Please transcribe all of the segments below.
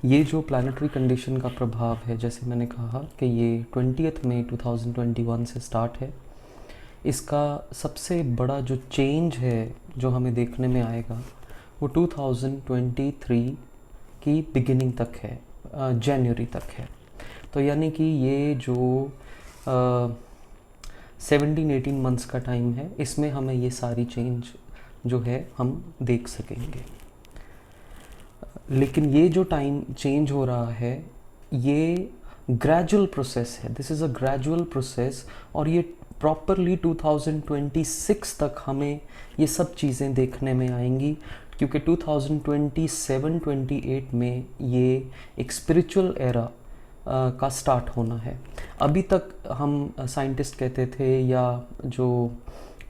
ये जो planetary condition का प्रभाव है, जैसे मैंने कहा कि ये 20 मई 2021 से स्टार्ट है। इसका सबसे बड़ा जो चेंज है जो हमें देखने में आएगा वो 2023 की बिगिनिंग तक है, जनवरी तक है। तो यानी कि ये जो 17-18 मंथ्स का टाइम है, इसमें हमें ये सारी चेंज जो है हम देख सकेंगे। लेकिन ये जो टाइम चेंज हो रहा है ये ग्रेजुअल प्रोसेस है, this is a gradual process, और ये प्रॉपरली 2026 तक हमें ये सब चीज़ें देखने में आएंगी, क्योंकि 2027-28 में ये एक स्पिरिचुअल एरा का स्टार्ट होना है। अभी तक हम साइंटिस्ट कहते थे या जो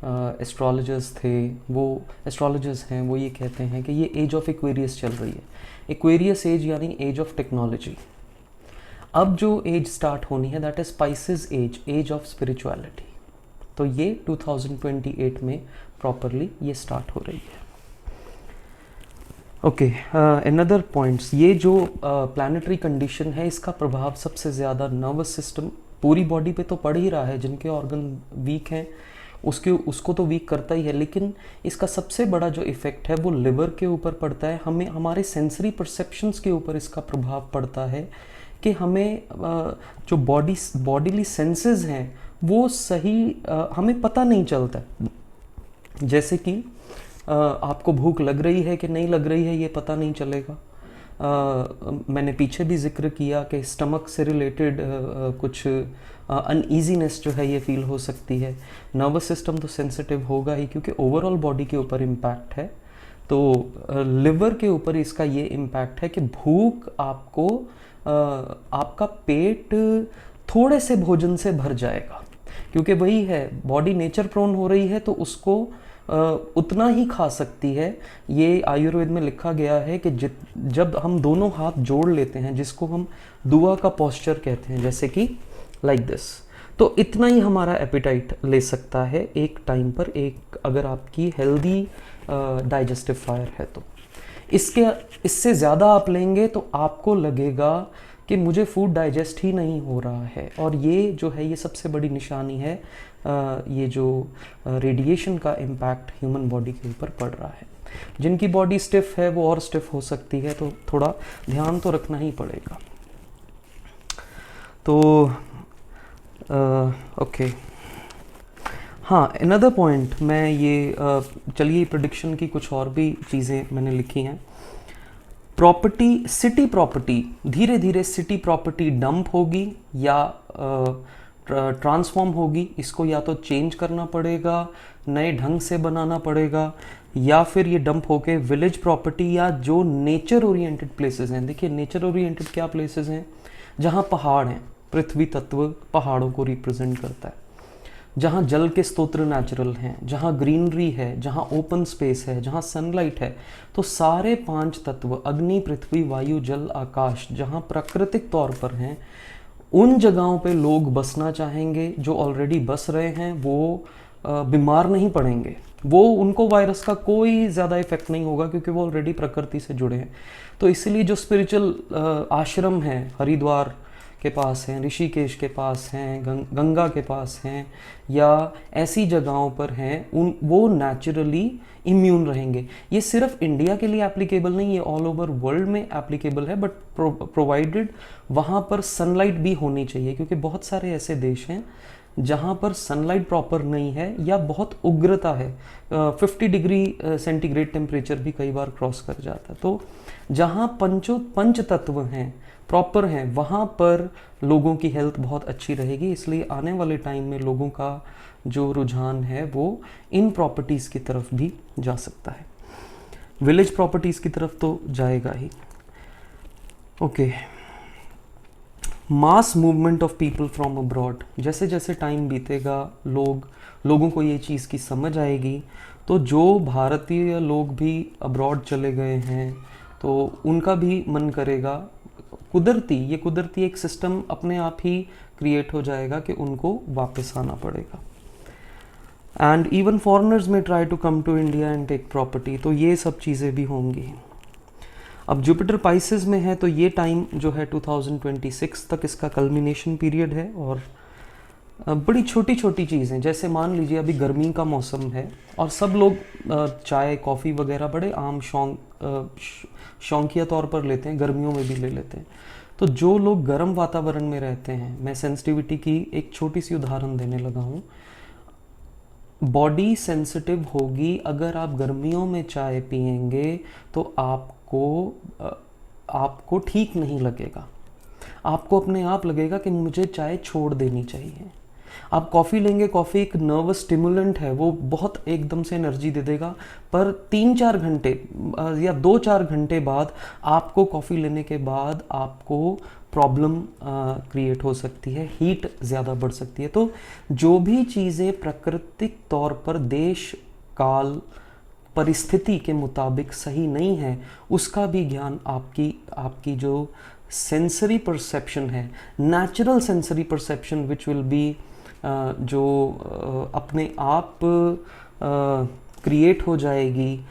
एस्ट्रोलॉजर्स थे, वो एस्ट्रोलॉजर्स हैं, वो ये कहते हैं कि ये एज ऑफ एक्वेरियस चल रही है। एक्वेरियस एज यानी एज ऑफ टेक्नोलॉजी। अब जो एज स्टार्ट होनी है that is Pisces age, age of spirituality. तो ये 2028 में प्रॉपरली ये स्टार्ट हो रही है। ओके, अनदर पॉइंट्स, ये जो प्लानिटरी कंडीशन है इसका प्रभाव सबसे ज़्यादा नर्वस सिस्टम, पूरी बॉडी पे तो पड़ ही रहा है। जिनके ऑर्गन वीक हैं उसको तो वीक करता ही है, लेकिन इसका सबसे बड़ा जो इफ़ेक्ट है वो लिवर के ऊपर पड़ता है। हमें हमारे सेंसरी परसेप्शंस के ऊपर इसका प्रभाव पड़ता है कि हमें जो बॉडीली सेंसेस हैं वो सही हमें पता नहीं चलता। जैसे कि आपको भूख लग रही है कि नहीं लग रही है ये पता नहीं चलेगा। मैंने पीछे भी जिक्र किया कि स्टमक से रिलेटेड कुछ अनईजीनेस जो है ये फील हो सकती है। नर्वस सिस्टम तो सेंसिटिव होगा ही क्योंकि ओवरऑल बॉडी के ऊपर इम्पैक्ट है। तो लिवर के ऊपर इसका ये इम्पैक्ट है कि भूख आपको आपका पेट थोड़े से भोजन से भर जाएगा, क्योंकि वही है, बॉडी नेचर प्रोन हो रही है तो उसको उतना ही खा सकती है। ये आयुर्वेद में लिखा गया है कि जब हम दोनों हाथ जोड़ लेते हैं, जिसको हम दुआ का पोस्चर कहते हैं, जैसे कि लाइक दिस, तो इतना ही हमारा एपिटाइट ले सकता है एक टाइम पर, एक अगर आपकी हेल्दी डाइजेस्टिव फायर है तो। इससे ज़्यादा आप लेंगे तो आपको लगेगा कि मुझे फूड डाइजेस्ट ही नहीं हो रहा है। और ये जो है ये सबसे बड़ी निशानी है, ये जो रेडिएशन का इम्पैक्ट ह्यूमन बॉडी के ऊपर पड़ रहा है। जिनकी बॉडी स्टिफ है वो और स्टिफ हो सकती है, तो थोड़ा ध्यान तो रखना ही पड़ेगा। तो ओके, हाँ, अनदर पॉइंट, मैं ये चलिए प्रेडिक्शन की कुछ और भी चीज़ें मैंने लिखी हैं। प्रॉपर्टी, सिटी प्रॉपर्टी, धीरे धीरे सिटी प्रॉपर्टी डंप होगी या ट्रांसफॉर्म होगी। इसको या तो चेंज करना पड़ेगा, नए ढंग से बनाना पड़ेगा, या फिर ये डंप होके विलेज प्रॉपर्टी या जो नेचर ओरिएंटेड प्लेसेस हैं। देखिए नेचर ओरिएंटेड क्या प्लेसेस हैं, जहाँ पहाड़ हैं, पृथ्वी तत्व पहाड़ों को रिप्रेजेंट करता है, जहाँ जल के स्तोत्र नेचुरल हैं, जहाँ ग्रीनरी है, जहाँ ओपन स्पेस है, जहाँ सनलाइट है। तो सारे 5 तत्व, अग्नि, पृथ्वी, वायु, जल, आकाश, जहाँ प्राकृतिक तौर पर हैं, उन जगहों पे लोग बसना चाहेंगे। जो ऑलरेडी बस रहे हैं वो बीमार नहीं पड़ेंगे, वो उनको वायरस का कोई ज़्यादा इफेक्ट नहीं होगा क्योंकि वो ऑलरेडी प्रकृति से जुड़े हैं। तो इसलिए जो स्पिरिचुअल आश्रम हैं, हरिद्वार के पास हैं, ऋषिकेश के पास हैं, गंगा के पास हैं, या ऐसी जगहों पर हैं, वो नेचुरली इम्यून रहेंगे। ये सिर्फ इंडिया के लिए एप्लीकेबल नहीं, ये ऑल ओवर वर्ल्ड में एप्लीकेबल है, बट प्रोवाइडेड वहाँ पर सनलाइट भी होनी चाहिए, क्योंकि बहुत सारे ऐसे देश हैं जहाँ पर सनलाइट प्रॉपर नहीं है या बहुत उग्रता है। 50 डिग्री सेंटीग्रेड टेम्परेचर भी कई बार क्रॉस कर जाता है। तो जहाँ पंच तत्व हैं, प्रॉपर हैं, वहाँ पर लोगों की हेल्थ बहुत अच्छी रहेगी। इसलिए आने वाले टाइम में लोगों का जो रुझान है वो इन प्रॉपर्टीज़ की तरफ भी जा सकता है, विलेज प्रॉपर्टीज़ की तरफ तो जाएगा ही। Okay, mass movement of people from abroad, जैसे जैसे टाइम बीतेगा लोगों को ये चीज़ की समझ आएगी। तो जो भारतीय लोग भी अब्रॉड चले गए हैं तो उनका भी मन करेगा, ये कुदरती एक सिस्टम अपने आप ही क्रिएट हो जाएगा कि उनको वापस आना पड़ेगा। एंड इवन फॉरेनर्स में try to come to India and take property, तो ये सब चीज़ें भी होंगी। अब जुपिटर पाइसेस में है तो ये टाइम जो है 2026 तक इसका कल्मिनेशन पीरियड है। और बड़ी छोटी छोटी चीज़ें, जैसे मान लीजिए अभी गर्मी का मौसम है और सब लोग चाय कॉफ़ी वगैरह बड़े आम शौकिया तौर पर लेते हैं, गर्मियों में भी ले लेते हैं। तो जो लोग गर्म वातावरण में रहते हैं, मैं सेंसिटिविटी की एक छोटी सी उदाहरण देने लगा हूँ। बॉडी सेंसिटिव होगी, अगर आप गर्मियों में चाय पिएंगे तो आपको ठीक नहीं लगेगा, आपको अपने आप लगेगा कि मुझे चाय छोड़ देनी चाहिए। आप कॉफ़ी लेंगे, कॉफ़ी एक नर्वस स्टिमुलेंट है, वो बहुत एकदम से एनर्जी दे देगा, पर 3-4 घंटे या 2-4 घंटे बाद आपको कॉफ़ी लेने के बाद आपको प्रॉब्लम क्रिएट हो सकती है, हीट ज़्यादा बढ़ सकती है। तो जो भी चीज़ें प्राकृतिक तौर पर देश काल परिस्थिति के मुताबिक सही नहीं है, उसका भी ज्ञान आपकी जो सेंसरी परसेप्शन है, natural sensory perception which will be जो अपने आप क्रिएट हो जाएगी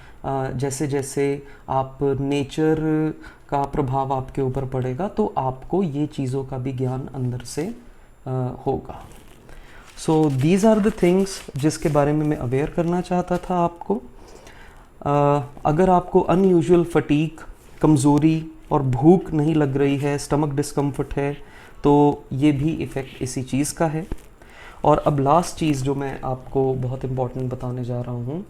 जैसे जैसे आप नेचर का प्रभाव आपके ऊपर पड़ेगा, तो आपको ये चीज़ों का भी ज्ञान अंदर से होगा। So these are the things जिसके बारे में मैं अवेयर करना चाहता था आपको। अगर आपको अनयूजुअल फटीग, कमज़ोरी और भूख नहीं लग रही है, स्टमक डिस्कम्फर्ट है, तो ये भी इफ़ेक्ट इसी चीज़ का है। और अब लास्ट चीज़ जो मैं आपको बहुत इम्पॉर्टेंट बताने जा रहा हूँ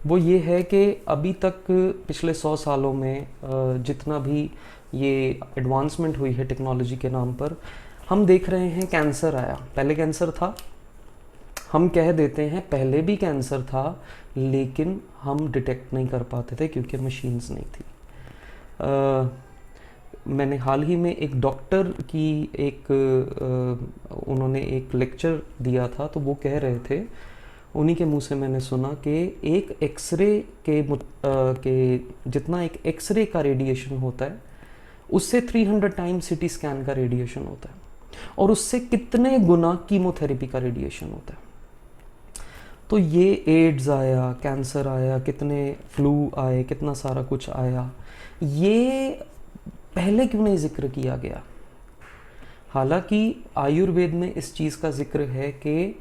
वो ये है कि अभी तक पिछले 100 सालों में जितना भी ये एडवांसमेंट हुई है टेक्नोलॉजी के नाम पर, हम देख रहे हैं कैंसर आया, पहले कैंसर था, हम कह देते हैं पहले भी कैंसर था, लेकिन हम डिटेक्ट नहीं कर पाते थे क्योंकि मशीन्स नहीं थी। मैंने हाल ही में एक डॉक्टर की उन्होंने एक लेक्चर दिया था, तो वो कह रहे थे, उन्हीं के मुंह से मैंने सुना कि एक एक्सरे के जितना एक एक्सरे का रेडिएशन होता है उससे 300 टाइम्स सिटी स्कैन का रेडिएशन होता है, और उससे कितने गुना कीमोथेरेपी का रेडिएशन होता है। तो ये एड्स आया, कैंसर आया, कितने फ्लू आए, कितना सारा कुछ आया, ये पहले क्यों नहीं जिक्र किया गया? हालांकि आयुर्वेद में इस चीज़ का जिक्र है कि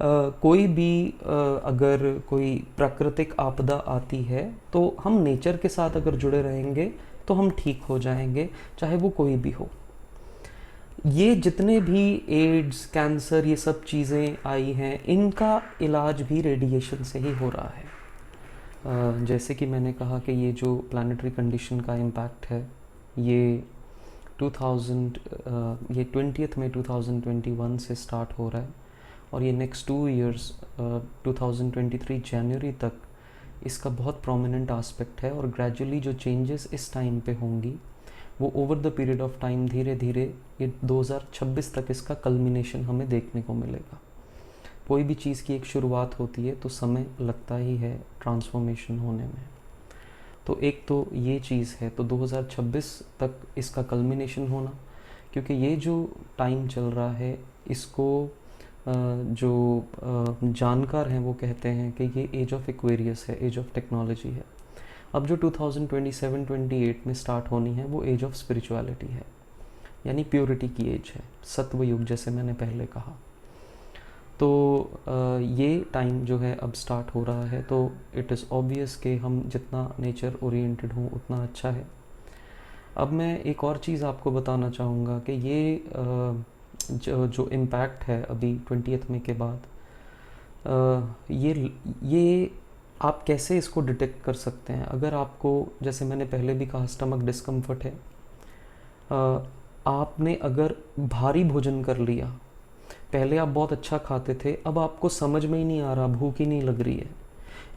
कोई भी अगर कोई प्राकृतिक आपदा आती है तो हम नेचर के साथ अगर जुड़े रहेंगे तो हम ठीक हो जाएंगे, चाहे वो कोई भी हो। ये जितने भी एड्स, कैंसर, ये सब चीज़ें आई हैं, इनका इलाज भी रेडिएशन से ही हो रहा है। जैसे कि मैंने कहा कि ये जो प्लानिटरी कंडीशन का इम्पैक्ट है, ये 20th में 2021 से स्टार्ट हो रहा है, और ये नेक्स्ट 2 इयर्स 2023 जनवरी तक इसका बहुत प्रोमिनेंट आस्पेक्ट है। और ग्रेजुअली जो चेंजेस इस टाइम पे होंगी वो over the period of time धीरे धीरे ये 2026 तक इसका कल्मिनेशन हमें देखने को मिलेगा। कोई भी चीज़ की एक शुरुआत होती है तो समय लगता ही है ट्रांसफॉर्मेशन होने में। तो एक तो ये चीज़ है, तो 2026 तक इसका कल्मिनेशन होना, क्योंकि ये जो टाइम चल रहा है इसको जो जानकार हैं वो कहते हैं कि ये एज ऑफ एक्वेरियस है, एज ऑफ टेक्नोलॉजी है। अब जो 2027-28 में स्टार्ट होनी है वो एज ऑफ स्पिरिचुअलिटी है, यानी प्योरिटी की एज है, सत्व युग जैसे मैंने पहले कहा। तो ये टाइम जो है अब स्टार्ट हो रहा है, तो इट इज़ ऑब्वियस कि हम जितना नेचर ओरिएंटेड हों उतना अच्छा है। अब मैं एक और चीज़ आपको बताना चाहूँगा कि ये जो इम्पैक्ट है अभी 20th में के बाद, ये आप कैसे इसको डिटेक्ट कर सकते हैं? अगर आपको, जैसे मैंने पहले भी कहा, स्टमक डिस्कम्फर्ट है, आपने अगर भारी भोजन कर लिया, पहले आप बहुत अच्छा खाते थे, अब आपको समझ में ही नहीं आ रहा, भूख ही नहीं लग रही है,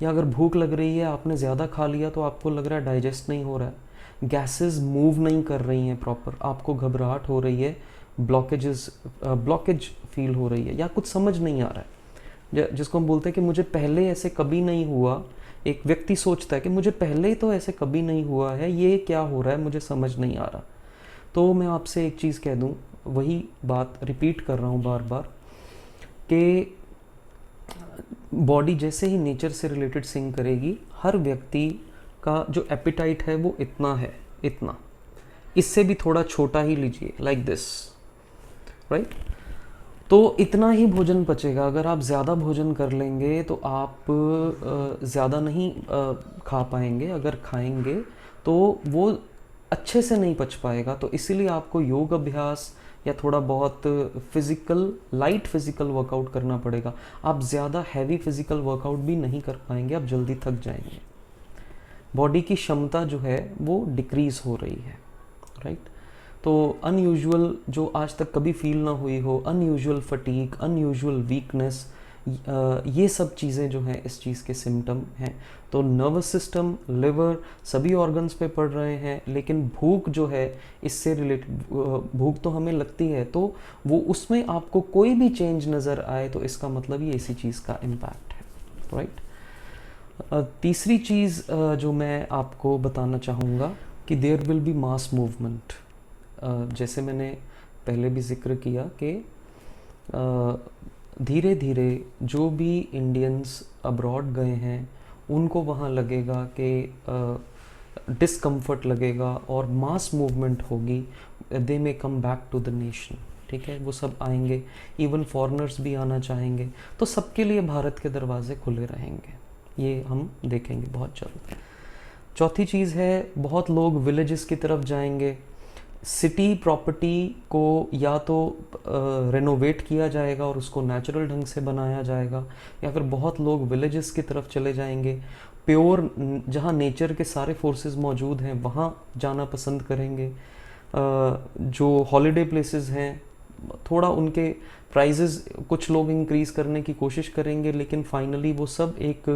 या अगर भूख लग रही है आपने ज़्यादा खा लिया तो आपको लग रहा है डाइजेस्ट नहीं हो रहा है, गैसेस मूव नहीं कर रही हैं प्रॉपर, आपको घबराहट हो रही है, ब्लॉकेज फील हो रही है, या कुछ समझ नहीं आ रहा है, जिसको हम बोलते हैं कि मुझे पहले ऐसे कभी नहीं हुआ। एक व्यक्ति सोचता है कि मुझे पहले तो ऐसे कभी नहीं हुआ है, ये क्या हो रहा है, मुझे समझ नहीं आ रहा। तो मैं आपसे एक चीज़ कह दूं, वही बात रिपीट कर रहा हूँ बार बार, कि बॉडी जैसे ही नेचर से रिलेटेड सिंक करेगी, हर व्यक्ति का जो एपिटाइट है वो इतना है, इतना, इससे भी थोड़ा छोटा ही लीजिए, लाइक दिस, राइट। तो इतना ही भोजन पचेगा। अगर आप ज़्यादा भोजन कर लेंगे तो आप ज़्यादा नहीं खा पाएंगे, अगर खाएंगे तो वो अच्छे से नहीं पच पाएगा। तो इसीलिए आपको योग अभ्यास या थोड़ा बहुत फिज़िकल, लाइट फिज़िकल वर्कआउट करना पड़ेगा। आप ज़्यादा हैवी फिज़िकल वर्कआउट भी नहीं कर पाएंगे, आप जल्दी थक जाएंगे। बॉडी की क्षमता जो है वो डिक्रीज़ हो रही है, राइट। तो अनयूजुअल जो आज तक कभी फील ना हुई हो, अनयूजुअल फटीग, अनयूजुअल वीकनेस, ये सब चीज़ें जो हैं इस चीज़ के सिम्टम हैं। तो नर्वस सिस्टम, लिवर, सभी ऑर्गन्स पे पड़ रहे हैं। लेकिन भूख जो है इससे रिलेटेड, भूख तो हमें लगती है, तो वो उसमें आपको कोई भी चेंज नज़र आए तो इसका मतलब ये इसी चीज़ का इम्पैक्ट है, राइट। तीसरी चीज़ जो मैं आपको बताना चाहूँगा कि there will be mass movement. जैसे मैंने पहले भी जिक्र किया कि धीरे धीरे जो भी इंडियंस अब्रॉड गए हैं उनको वहाँ लगेगा कि डिस्कम्फर्ट लगेगा और मास मूवमेंट होगी। They may come back to the nation, ठीक है, वो सब आएंगे। इवन फॉरेनर्स भी आना चाहेंगे, तो सबके लिए भारत के दरवाजे खुले रहेंगे, ये हम देखेंगे बहुत जल्द। चौथी चीज़ है, बहुत लोग विलेजेस की तरफ जाएंगे। सिटी प्रॉपर्टी को या तो रेनोवेट किया जाएगा और उसको नेचुरल ढंग से बनाया जाएगा, या फिर बहुत लोग विलेजेस की तरफ चले जाएंगे, प्योर जहाँ नेचर के सारे फोर्सेस मौजूद हैं वहाँ जाना पसंद करेंगे। जो हॉलीडे प्लेसेस हैं थोड़ा उनके प्राइजेस कुछ लोग इंक्रीज़ करने की कोशिश करेंगे, लेकिन फाइनली वो सब एक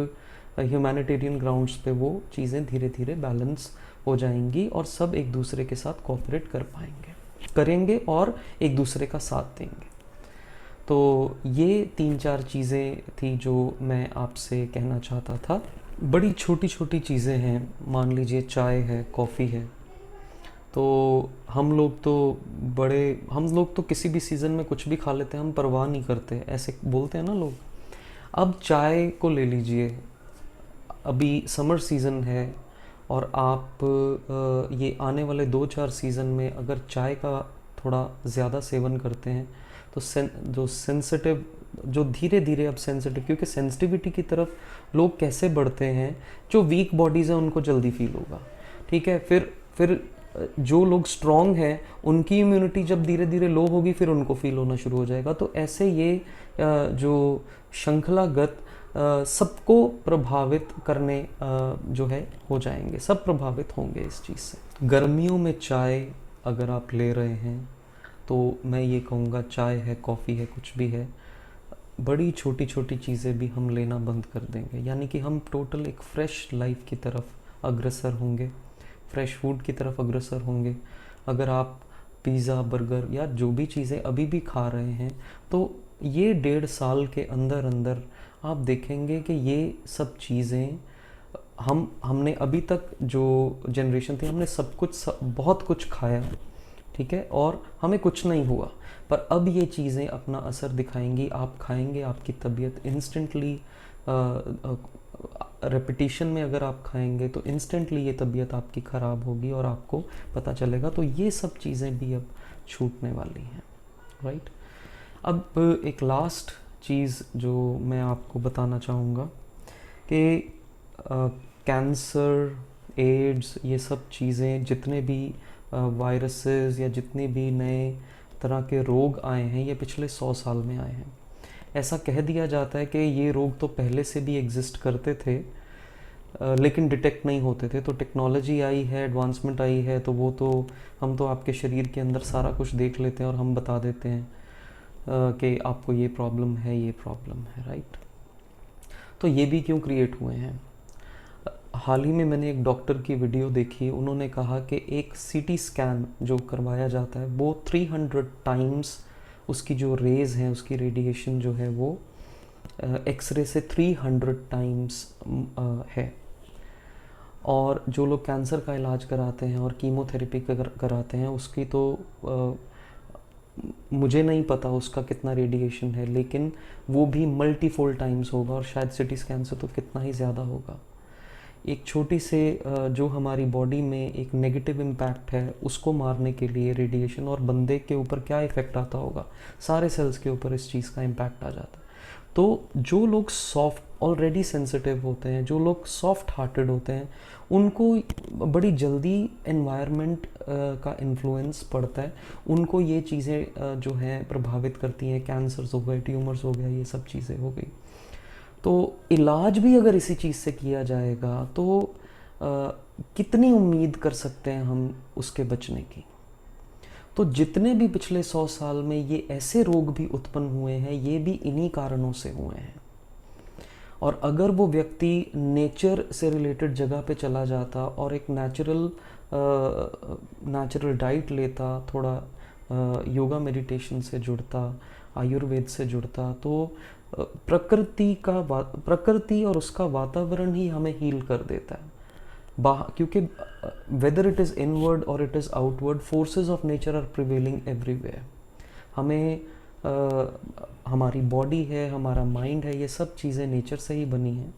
ह्यूमैनिटेरियन ग्राउंड्स पे वो चीज़ें धीरे धीरे बैलेंस हो जाएंगी और सब एक दूसरे के साथ कोऑपरेट करेंगे और एक दूसरे का साथ देंगे। तो ये 3-4 चीज़ें थी जो मैं आपसे कहना चाहता था। बड़ी छोटी छोटी चीज़ें हैं, मान लीजिए चाय है, कॉफ़ी है, तो हम लोग तो किसी भी सीज़न में कुछ भी खा लेते हैं, हम परवाह नहीं करते, ऐसे बोलते हैं ना लोग। अब चाय को ले लीजिए, अभी समर सीज़न है और आप ये आने वाले 2-4 सीज़न में अगर चाय का थोड़ा ज़्यादा सेवन करते हैं तो जो धीरे धीरे अब सेंसिटिव, क्योंकि सेंसिटिविटी की तरफ लोग कैसे बढ़ते हैं, जो वीक बॉडीज़ हैं उनको जल्दी फील होगा, ठीक है। फिर जो लोग स्ट्रॉन्ग हैं उनकी इम्यूनिटी जब धीरे धीरे लो होगी फिर उनको फील होना शुरू हो जाएगा। तो ऐसे ये जो श्रृंखलागत सबको प्रभावित करने जो है हो जाएंगे, सब प्रभावित होंगे इस चीज़ से। गर्मियों में चाय अगर आप ले रहे हैं तो मैं ये कहूँगा, चाय है, कॉफ़ी है, कुछ भी है, बड़ी छोटी छोटी चीज़ें भी हम लेना बंद कर देंगे, यानी कि हम टोटल एक फ़्रेश लाइफ की तरफ अग्रसर होंगे, फ्रेश फूड की तरफ अग्रसर होंगे। अगर आप पिज़्ज़ा, बर्गर या जो भी चीज़ें अभी भी खा रहे हैं तो ये 1.5 साल के अंदर अंदर आप देखेंगे कि ये सब चीज़ें हमने अभी तक जो जनरेशन थी हमने बहुत कुछ खाया, ठीक है, और हमें कुछ नहीं हुआ। पर अब ये चीज़ें अपना असर दिखाएंगी, आप खाएंगे, आपकी तबीयत इंस्टेंटली, रेपिटेशन में अगर आप खाएंगे तो इंस्टेंटली ये तबीयत आपकी ख़राब होगी और आपको पता चलेगा। तो ये सब चीज़ें भी अब छूटने वाली हैं, राइट। अब एक लास्ट चीज़ जो मैं आपको बताना चाहूँगा कि कैंसर, एड्स, ये सब चीज़ें, जितने भी वायरसेस या जितने भी नए तरह के रोग आए हैं ये पिछले 100 साल में आए हैं। ऐसा कह दिया जाता है कि ये रोग तो पहले से भी एग्जिस्ट करते थे लेकिन डिटेक्ट नहीं होते थे। तो टेक्नोलॉजी आई है, एडवांसमेंट आई है, तो वो तो हम तो आपके शरीर के अंदर सारा कुछ देख लेते हैं और हम बता देते हैं कि आपको ये प्रॉब्लम है, ये प्रॉब्लम है, राइट। तो ये भी क्यों क्रिएट हुए हैं? हाल ही में मैंने एक डॉक्टर की वीडियो देखी, उन्होंने कहा कि एक सीटी स्कैन जो करवाया जाता है वो 300 टाइम्स उसकी जो रेज़ हैं, उसकी रेडिएशन जो है वो एक्सरे से 300 टाइम्स है। और जो लोग कैंसर का इलाज कराते हैं और कीमोथेरेपी कराते हैं उसकी तो मुझे नहीं पता उसका कितना रेडिएशन है, लेकिन वो भी मल्टीफोल्ड टाइम्स होगा और शायद सिटी स्कैन से तो कितना ही ज़्यादा होगा। एक छोटी से जो हमारी बॉडी में एक नेगेटिव इम्पैक्ट है उसको मारने के लिए रेडिएशन, और बंदे के ऊपर क्या इफ़ेक्ट आता होगा, सारे सेल्स के ऊपर इस चीज़ का इम्पैक्ट आ जाता है। तो जो लोग सॉफ्ट ऑलरेडी सेंसिटिव होते हैं, जो लोग सॉफ्ट हार्टेड होते हैं, उनको बड़ी जल्दी एनवायरनमेंट का इन्फ्लुएंस पड़ता है, उनको ये चीज़ें जो हैं प्रभावित करती हैं, कैंसर्स हो गए, ट्यूमर्स हो गया, ये सब चीज़ें हो गई। तो इलाज भी अगर इसी चीज़ से किया जाएगा तो कितनी उम्मीद कर सकते हैं हम उसके बचने की। तो जितने भी पिछले 100 साल में ये ऐसे रोग भी उत्पन्न हुए हैं, ये भी इन्हीं कारणों से हुए हैं। और अगर वो व्यक्ति नेचर से रिलेटेड जगह पे चला जाता और एक नेचुरल डाइट लेता, थोड़ा योगा मेडिटेशन से जुड़ता, आयुर्वेद से जुड़ता, तो प्रकृति और उसका वातावरण ही हमें हील कर देता है। क्योंकि वेदर इट इज़ इनवर्ड और it is outward, forces of nature are prevailing everywhere. हमें हमारी बॉडी है, हमारा माइंड है, ये सब चीज़ें नेचर से ही बनी हैं।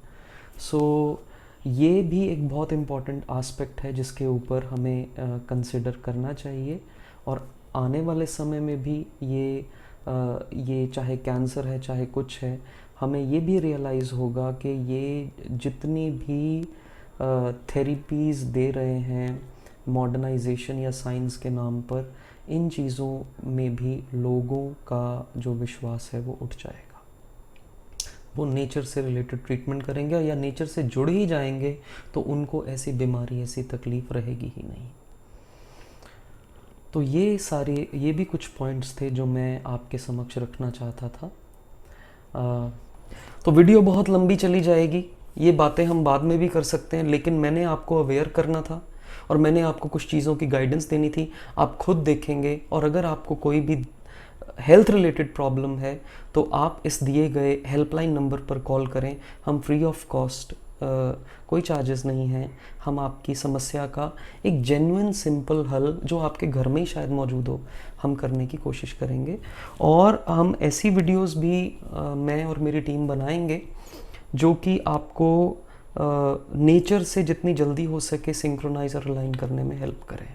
सो ये भी एक बहुत इम्पॉर्टेंट आस्पेक्ट है जिसके ऊपर हमें कंसिडर करना चाहिए। और आने वाले समय में भी ये चाहे कैंसर है, चाहे कुछ है, हमें ये भी रियलाइज़ होगा कि ये जितनी भी थेरेपीज़ दे रहे हैं मॉडर्नाइजेशन या साइंस के नाम पर, इन चीज़ों में भी लोगों का जो विश्वास है वो उठ जाएगा। वो नेचर से रिलेटेड ट्रीटमेंट करेंगे या नेचर से जुड़ ही जाएंगे तो उनको ऐसी बीमारी, ऐसी तकलीफ़ रहेगी ही नहीं। तो ये भी कुछ पॉइंट्स थे जो मैं आपके समक्ष रखना चाहता था। तो वीडियो बहुत लंबी चली जाएगी, ये बातें हम बाद में भी कर सकते हैं, लेकिन मैंने आपको अवेयर करना था और मैंने आपको कुछ चीज़ों की गाइडेंस देनी थी। आप खुद देखेंगे, और अगर आपको कोई भी हेल्थ रिलेटेड प्रॉब्लम है तो आप इस दिए गए हेल्पलाइन नंबर पर कॉल करें। हम फ्री ऑफ कॉस्ट, कोई चार्जेस नहीं हैं, हम आपकी समस्या का एक जेन्युइन सिंपल हल जो आपके घर में ही शायद मौजूद हो, हम करने की कोशिश करेंगे। और हम ऐसी वीडियोस भी मैं और मेरी टीम बनाएंगे जो कि आपको नेचर से जितनी जल्दी हो सके सिंक्रोनाइज और अलाइन करने में हेल्प करें।